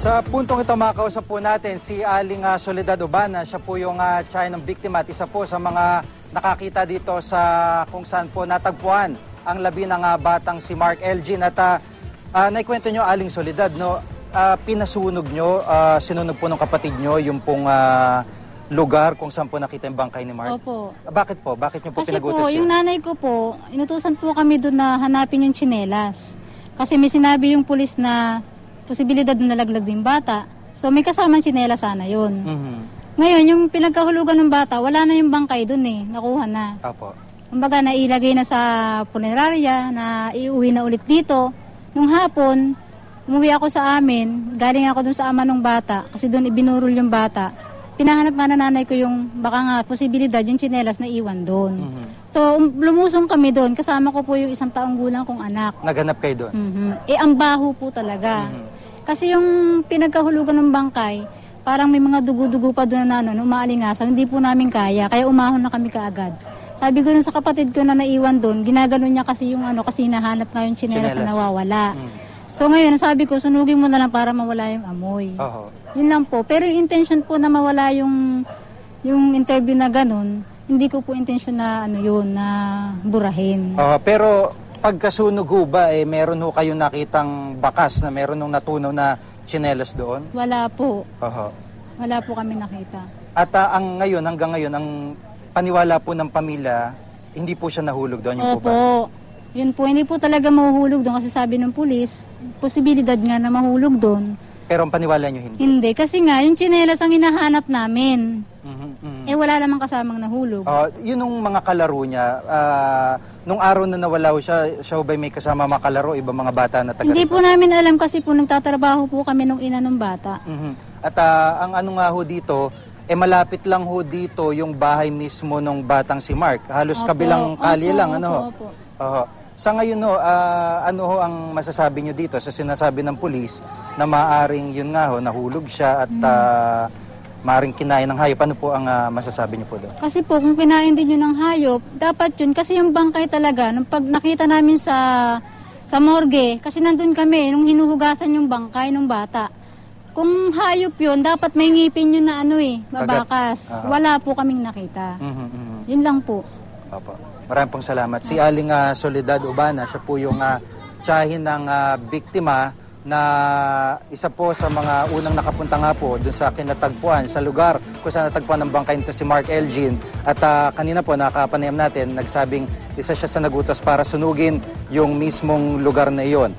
Sa puntong ito makakausap po natin si Aling Soledad Ubana. Siya po yung tiyahin ng biktima at isa po sa mga nakakita dito sa kung saan po natagpuan ang labi ng batang si Mark Elgin. At naikwento nyo, Aling Soledad, no, pinasunog nyo, sinunog po ng kapatid nyo yung pong lugar kung saan po nakita yung bangkay ni Mark? Opo. Bakit po? Bakit nyo po pinagutos yun? Kasi po, yung nanay ko po, inutusan po kami doon na hanapin yung tsinelas. Kasi may sinabi yung pulis na posibilidad na nalaglag din bata. So may kasamang tsinelas sana yun. Ngayon, yung pinagkahulugan ng bata, wala na yung bangkay doon eh. Nakuha na. Opo. Kumbaga, nailagay na sa punerarya, na iuwi na ulit dito. Nung hapon, umuwi ako sa amin, galing ako doon sa ama ng bata, kasi doon ibinurol yung bata. Pinahanap nga na nanay ko yung baka nga posibilidad yung tsinelas na iwan doon. So lumusong kami doon, kasama ko po yung 1 taong gulang kong anak. Naghanap kayo doon? Eh ang baho po talaga. Kasi yung pinagkahulugan ng bangkay, parang may mga dugo-dugo pa doon na umaalingasan, hindi po namin kaya, kaya umahon na kami kaagad. Sabi ko nun sa kapatid ko na naiwan doon, ginaganon niya kasi yung kasi nahanap nga yung tsinelas na nawawala. So ngayon, sabi ko, sunugin mo na lang para mawala yung amoy. Yun lang po. Pero yung intention po na mawala yung interview na ganun, hindi ko po intention na na burahin. Pero pagkasunog ho ba, meron ho kayong nakitang bakas na meron nung natunaw na tsinelas doon? Wala po. Wala po kami nakita. At hanggang ngayon, ang paniwala po ng pamilya, hindi po siya nahulog doon, yung po ba? Yun po, hindi po talaga mahuhulog doon kasi sabi ng pulis, posibilidad nga na mahulog doon. Pero ang paniwala nyo hindi? Hindi, kasi nga yung tsinelas ang hinahanap namin. Wala namang kasamang nahulog. Yun nung mga kalaro niya, nung araw na nawala siya ba may kasama mga kalaro, ibang mga bata na taga-rito? Hindi po namin alam kasi po nagtatrabaho po kami nung ina ng bata. At ang nga ho dito, malapit lang ho dito yung bahay mismo ng batang si Mark. Halos kabilang kalye lang, Opo. Sa ngayon ano ho ang masasabi nyo dito sa sinasabi ng pulis na maaring yun nga ho, nahulog siya at maaring kinain ng hayop. Ano po ang masasabi nyo po doon? Kasi po kung kinain din yun ng hayop, dapat yun kasi yung bangkay talaga, nung pag nakita namin sa morgue, kasi nandun kami nung hinuhugasan yung bangkay ng bata. Kung hayop yun, dapat may ngipin yun na mabakas. Wala po kaming nakita. Yun lang po. Opo. Maraming pong salamat. Si Aling Soledad Ubana, siya po yung tiyahin ng biktima na isa po sa mga unang nakapunta nga po dun sa kinatagpuan, sa lugar kung saan natagpuan ng bangkay nito si Mark Elgin. At kanina po, nakapanayam natin, nagsabing isa siya sa nagutos para sunugin yung mismong lugar na iyon.